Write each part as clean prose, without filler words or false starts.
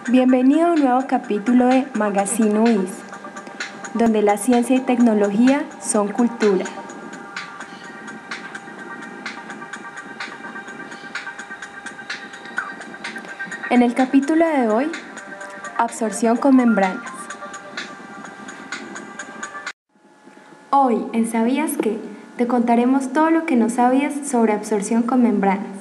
Bienvenido a un nuevo capítulo de Magazine UIS, donde la ciencia y tecnología son cultura. En el capítulo de hoy, absorción con membranas. Hoy, en ¿Sabías qué?, te contaremos todo lo que no sabías sobre absorción con membranas.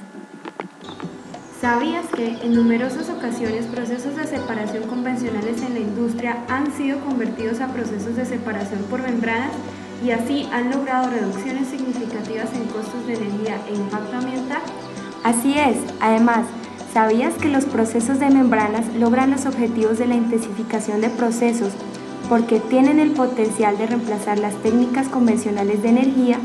¿Sabías que en numerosas ocasiones procesos de separación convencionales en la industria han sido convertidos a procesos de separación por membranas y así han logrado reducciones significativas en costos de energía e impacto ambiental? Así es. Además, ¿sabías que los procesos de membranas logran los objetivos de la intensificación de procesos porque tienen el potencial de reemplazar las técnicas convencionales de energía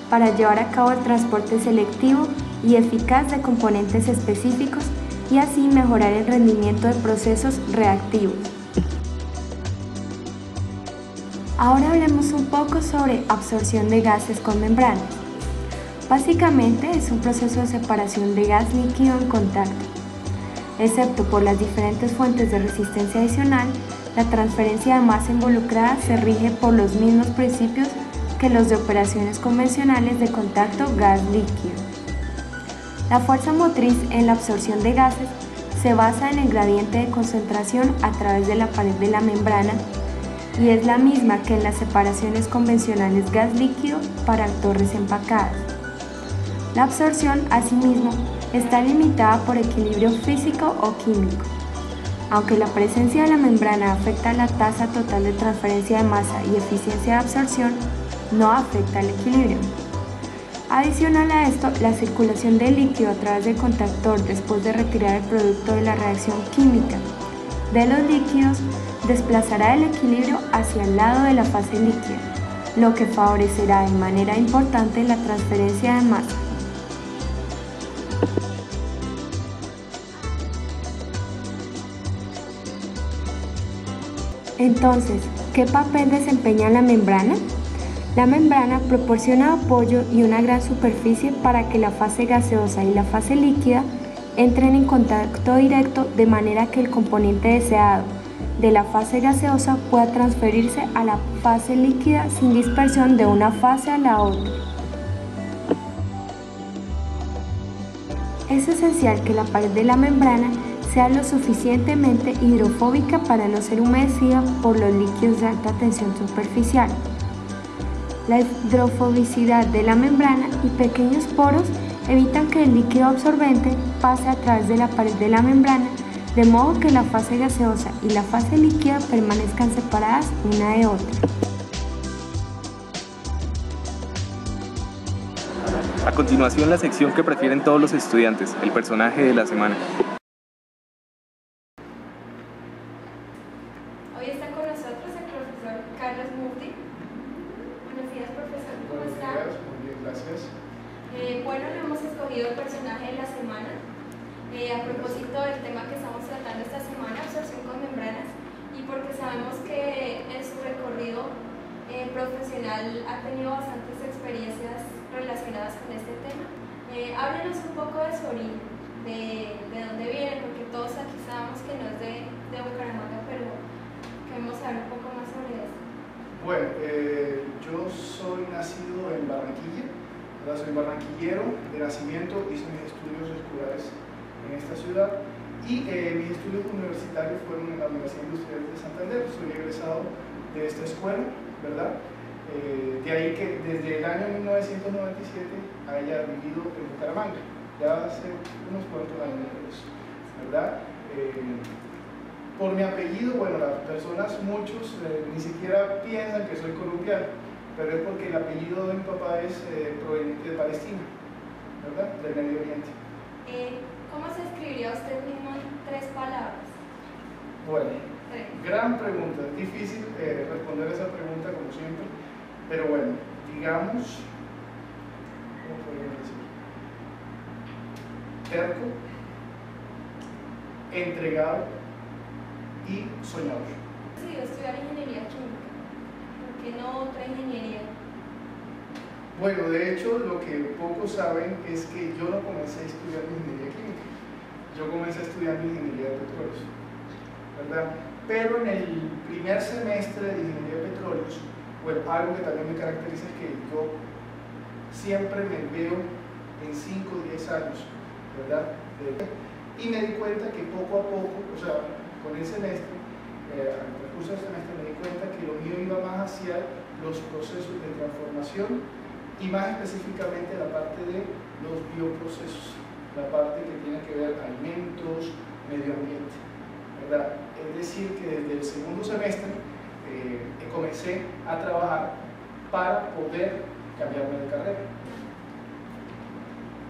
para llevar a cabo el transporte selectivo y eficaz de componentes específicos y así mejorar el rendimiento de procesos reactivos? Ahora hablemos un poco sobre absorción de gases con membranas. Básicamente es un proceso de separación de gas líquido en contacto. Excepto por las diferentes fuentes de resistencia adicional, la transferencia de masa involucrada se rige por los mismos principios que los de operaciones convencionales de contacto gas-líquido. La fuerza motriz en la absorción de gases se basa en el gradiente de concentración a través de la pared de la membrana y es la misma que en las separaciones convencionales gas-líquido para torres empacadas. La absorción, asimismo, está limitada por equilibrio físico o químico. Aunque la presencia de la membrana afecta la tasa total de transferencia de masa y eficiencia de absorción, no afecta el equilibrio. Adicional a esto, la circulación del líquido a través del contactor después de retirar el producto de la reacción química de los líquidos desplazará el equilibrio hacia el lado de la fase líquida, lo que favorecerá de manera importante la transferencia de masa. Entonces, ¿qué papel desempeña la membrana? La membrana proporciona apoyo y una gran superficie para que la fase gaseosa y la fase líquida entren en contacto directo de manera que el componente deseado de la fase gaseosa pueda transferirse a la fase líquida sin dispersión de una fase a la otra. Es esencial que la pared de la membrana sea lo suficientemente hidrofóbica para no ser humedecida por los líquidos de alta tensión superficial. La hidrofobicidad de la membrana y pequeños poros evitan que el líquido absorbente pase a través de la pared de la membrana, de modo que la fase gaseosa y la fase líquida permanezcan separadas una de otra. A continuación, la sección que prefieren todos los estudiantes, el personaje de la semana. Hoy está con nosotros el profesor Carlos Murti. Buenos días, profesor, ¿cómo está? Buenos días, muy bien, gracias. Bueno, le hemos escogido el personaje de la semana. A propósito del tema que estamos tratando esta semana, absorción con membranas, y porque sabemos que en su recorrido profesional ha tenido bastantes experiencias relacionadas con este tema. Háblenos un poco de su origen, de dónde viene, porque todos aquí sabemos que no es de Bucaramanga, pero queremos saber un poco más sobre eso. Bueno, yo soy nacido en Barranquilla, ¿verdad? Soy barranquillero de nacimiento, hice mis estudios escolares en esta ciudad y mis estudios universitarios fueron en la Universidad Industrial de Santander. Soy egresado de esta escuela, ¿verdad? De ahí que desde el año 1997 haya vivido en Bucaramanga, ya hace unos cuantos años, ¿verdad? Por mi apellido, bueno, las personas, muchos ni siquiera piensan que soy colombiano, pero es porque el apellido de mi papá es proveniente de Palestina, ¿verdad? Del Medio Oriente. ¿Cómo se escribiría usted mismo en 3 palabras? Bueno, gran pregunta, es difícil responder esa pregunta como siempre, pero bueno, digamos, ¿cómo podríamos decir? Terco, entregado y soñador. Sí, estudiar ingeniería química. ¿Por qué no otra ingeniería? Bueno, de hecho, lo que pocos saben es que yo no comencé estudiando ingeniería química. Yo comencé estudiando ingeniería de petróleos. ¿verdad? Pero en el primer semestre de Ingeniería de Petróleos, bueno, algo que también me caracteriza es que yo siempre me veo en 5 o 10 años, ¿verdad? Y me di cuenta que poco a poco, o sea, con el semestre, al transcurso del semestre me di cuenta que lo mío iba más hacia los procesos de transformación y más específicamente la parte de los bioprocesos, la parte que tiene que ver alimentos, medio ambiente, ¿verdad? Es decir, que desde el segundo semestre comencé a trabajar para poder cambiarme de carrera.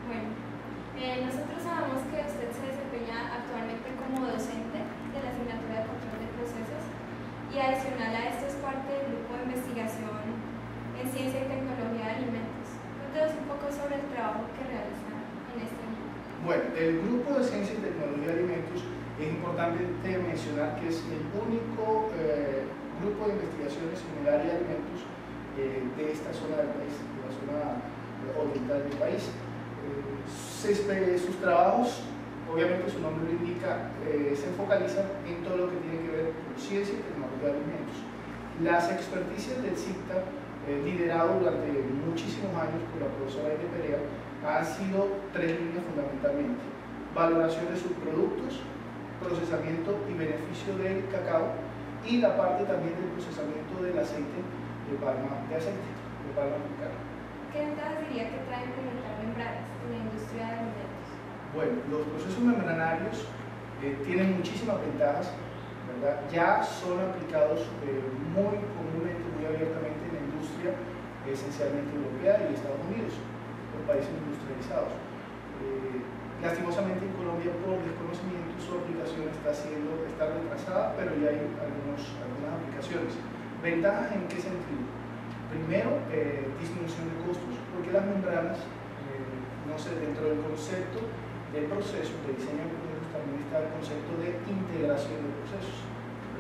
Bueno, nosotros sabemos que usted se desempeña actualmente como docente de la asignatura de control de procesos y adicional a esto es parte del grupo de investigación en ciencia y tecnología de alimentos. Cuéntanos un poco sobre el trabajo que realiza en este grupo. Bueno, el grupo de ciencia y tecnología de alimentos es importante mencionar que es el único grupo de investigaciones en el área de alimentos de esta zona del país, de la zona oriental del país. Sus trabajos, obviamente su nombre lo indica, se focalizan en todo lo que tiene que ver con ciencia y tecnología de alimentos. Las experticias del CICTA, liderado durante muchísimos años por la profesora Aide Perea, han sido 3 líneas fundamentalmente: valoración de subproductos, procesamiento y beneficio del cacao, y la parte también del procesamiento del aceite de palma africana. ¿Qué ventajas diría que trae implementar membranas en la industria de alimentos? Bueno, los procesos membranarios tienen muchísimas ventajas, ¿verdad? Ya son aplicados muy comúnmente, muy abiertamente en la industria, esencialmente europea y Estados Unidos, los países industrializados. Lastimosamente en Colombia, por desconocimiento, su aplicación está retrasada, pero ya hay algunas aplicaciones. ¿Ventajas en qué sentido? Primero, disminución de costos, porque las membranas, no sé, dentro del concepto de procesos, de diseño de procesos, también está el concepto de integración de procesos,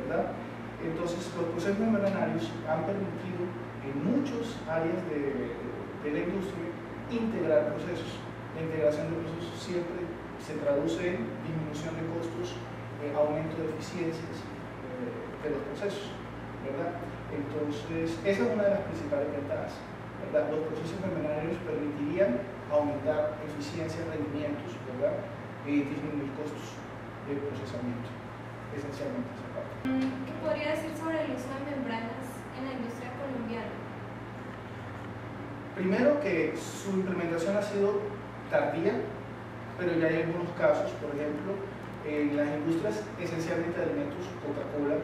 ¿verdad? Entonces, los procesos membranarios han permitido en muchas áreas de la industria integrar procesos. La integración de procesos siempre se traduce en disminución de costos, aumento de eficiencias de los procesos, ¿verdad? Entonces, esa es una de las principales ventajas, ¿verdad? Los procesos membranarios permitirían aumentar eficiencia, rendimientos, ¿verdad? Y disminuir costos de procesamiento, esencialmente esa parte. ¿Qué podría decir sobre el uso de membranas en la industria colombiana? Primero, que su implementación ha sido tardía, pero ya hay algunos casos, por ejemplo, en las industrias esencialmente de alimentos, Coca-Cola,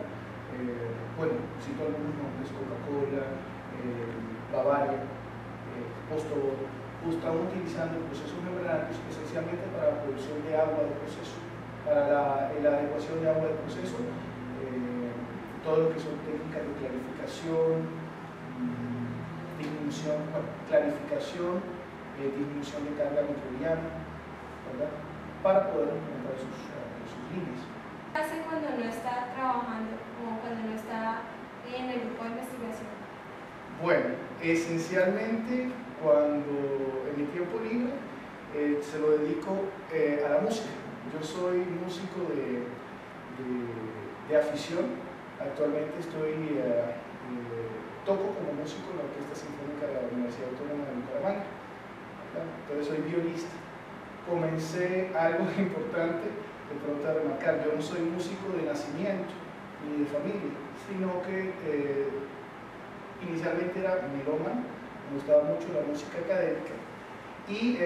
bueno, cito algunos nombres: Coca-Cola, Bavaria, Postobón, están utilizando procesos membranarios esencialmente para la producción de agua de proceso, para la adecuación de agua de proceso, todo lo que son técnicas de clarificación, disminución de carga microbiana, ¿verdad? Para poder implementar sus líneas. ¿Qué hace cuando no está trabajando o cuando no está en el grupo de investigación? Bueno, esencialmente cuando en mi tiempo libre se lo dedico a la música. Yo soy músico de afición. Actualmente toco como músico en la Orquesta Sinfónica de la Universidad Autónoma de Bucaramanga. Entonces soy violista. Comencé algo importante de pronto a remarcar: yo no soy músico de nacimiento ni de familia, sino que inicialmente era melómano, me gustaba mucho la música académica y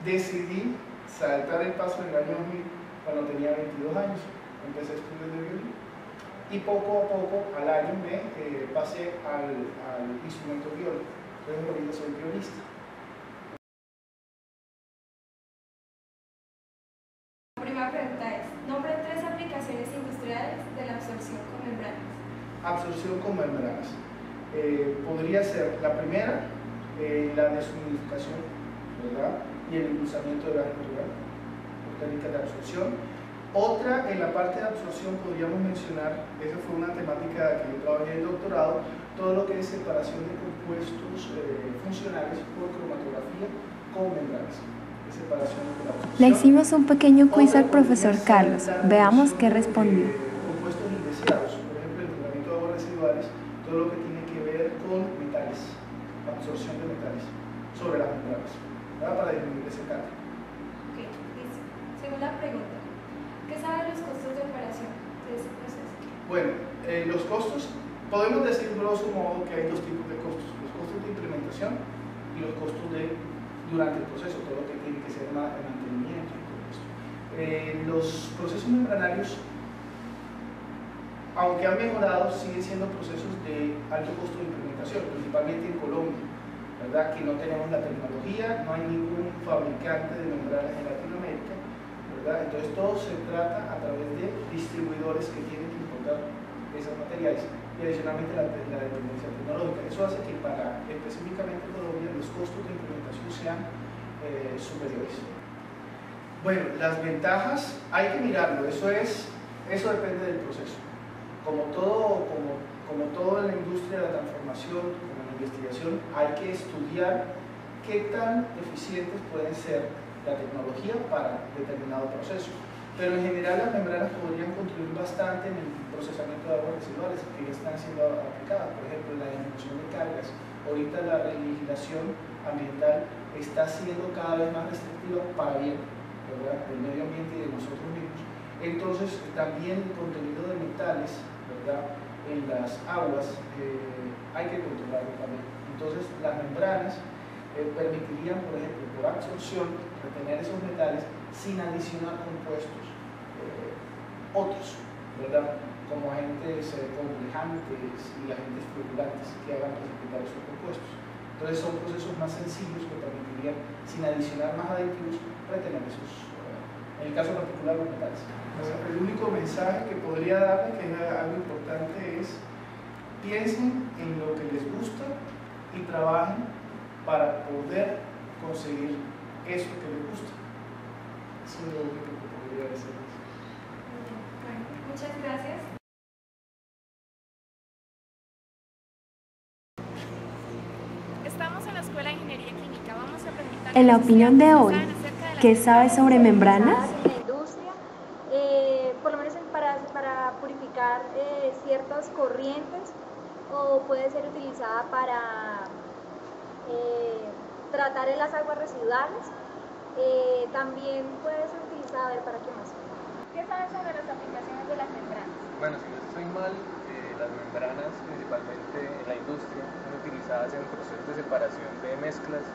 decidí saltar el paso en el año 2000 cuando tenía 22 años. Empecé estudios de violín y poco a poco al año me pasé al instrumento viola. Entonces ahorita soy violista. La primera pregunta es: nombre 3 aplicaciones industriales de la absorción con membranas. Absorción con membranas. Podría ser la primera, la deshumidificación, ¿verdad? Y el impulsamiento de gas natural, por técnicas de absorción. Otra, en la parte de absorción podríamos mencionar, esa fue una temática que yo trabajé en el doctorado, todo lo que es separación de compuestos funcionales por cromatografía con membranas. separación de la absorción. Le hicimos un pequeño quiz al profesor Carlos. Veamos qué respondió. Compuestos indeseados, por ejemplo, el tratamiento de aguas residuales, todo lo que tiene que ver con metales, la absorción de metales sobre las membranas, ¿verdad? Para disminuir ese cambio. Ok, listo. Segunda pregunta. ¿Qué saben los costos de operación de este proceso? Bueno, los costos, podemos decir grosso modo que hay dos tipos de costos: los costos de implementación y los costos de durante el proceso, todo lo que tiene que ser mantenimiento y todo esto. Los procesos membranarios, aunque han mejorado, siguen siendo procesos de alto costo de implementación, principalmente en Colombia, ¿verdad? Que no tenemos la tecnología, no hay ningún fabricante de membranas en Latinoamérica, ¿verdad? Entonces todo se trata a través de distribuidores que tienen que importar esos materiales y adicionalmente la dependencia tecnológica. Eso hace que para específicamente Colombia los costos de implementación sean superiores. Bueno, las ventajas hay que mirarlo, eso depende del proceso. Como todo en la industria de la transformación, como en la investigación, hay que estudiar qué tan eficientes pueden ser la tecnología para determinado proceso. Pero en general las membranas podrían contribuir bastante en el procesamiento de aguas residuales que ya están siendo aplicadas. Por ejemplo, en la disminución de cargas. Ahorita la legislación ambiental está siendo cada vez más restrictiva para bien, ¿verdad?, del medio ambiente y de nosotros mismos. Entonces también el contenido de metales, ¿verdad?, en las aguas hay que controlarlo también. Entonces las membranas permitirían, por ejemplo, por absorción, retener esos metales sin adicionar compuestos otros, ¿verdad?, como agentes complejantes y agentes fluorulantes que hagan precipitar esos compuestos. Entonces son procesos más sencillos que permitirían, sin adicionar más aditivos, retener esos, en el caso particular, los metales. El único mensaje que podría darle, que es algo importante, es: piensen en lo que les gusta y trabajen para poder conseguir eso que les gusta. Eso es lo único que podría decir. Bueno, muchas gracias. Estamos en la Escuela de Ingeniería Química. Vamos a preguntar En la opinión de hoy, ¿qué sabes sobre membranas? En la industria, por lo menos para purificar ciertas corrientes, o puede ser utilizada para tratar en las aguas residuales. También puede ser utilizada, a ver, ¿para qué más? ¿Qué sabes sobre las aplicaciones de las membranas? Bueno, si no estoy mal, las membranas, principalmente en la industria, son utilizadas en procesos de separación de mezclas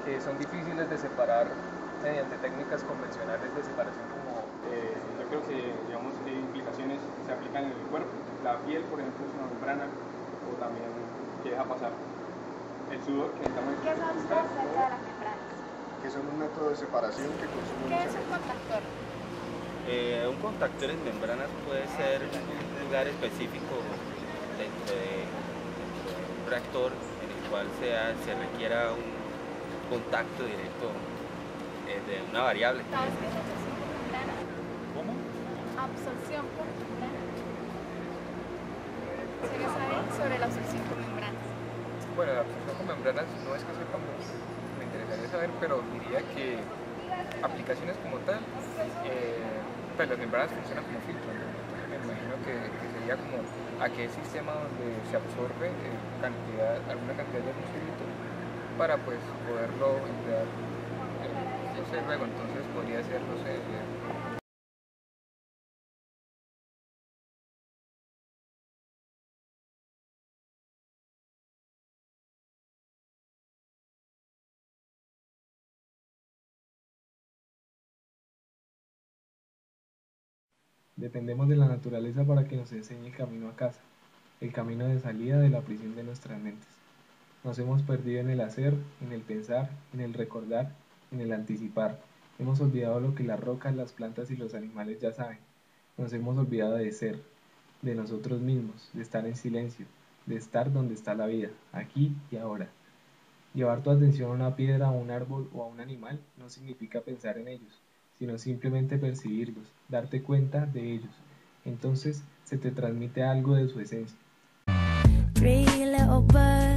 que son difíciles de separar mediante técnicas convencionales de separación como... yo creo que, digamos, implicaciones se aplican en el cuerpo. La piel, por ejemplo, es una membrana, o también que deja pasar el sudor, que necesitamos... ¿Qué sabes usted acerca de las membranas? Que son un método de separación que consume ¿Qué mucha es un energía. contactor? Un contactor en membranas puede ser un lugar específico dentro de un reactor en el cual se requiera un contacto directo de una variable. ¿Sabes qué es absorción por membrana? ¿Cómo? Absorción por membrana. ¿Qué saben sobre la absorción por membranas? Bueno, la absorción con membranas no es que sepa mucho, me interesaría saber, pero diría que aplicaciones como tal, pues las membranas funcionan como filtro, ¿no? Entonces me imagino que sería como aquel sistema donde se absorbe alguna cantidad de fluido para pues poderlo emplear, no sé, luego, entonces podría ser, no sé, dependemos de la naturaleza para que nos enseñe el camino a casa, el camino de salida de la prisión de nuestras mentes. Nos hemos perdido en el hacer, en el pensar, en el recordar, en el anticipar. Hemos olvidado lo que las rocas, las plantas y los animales ya saben. Nos hemos olvidado de ser, de nosotros mismos, de estar en silencio, de estar donde está la vida, aquí y ahora. Llevar tu atención a una piedra, a un árbol o a un animal no significa pensar en ellos, sino simplemente percibirlos, darte cuenta de ellos. Entonces se te transmite algo de su esencia. Three little birds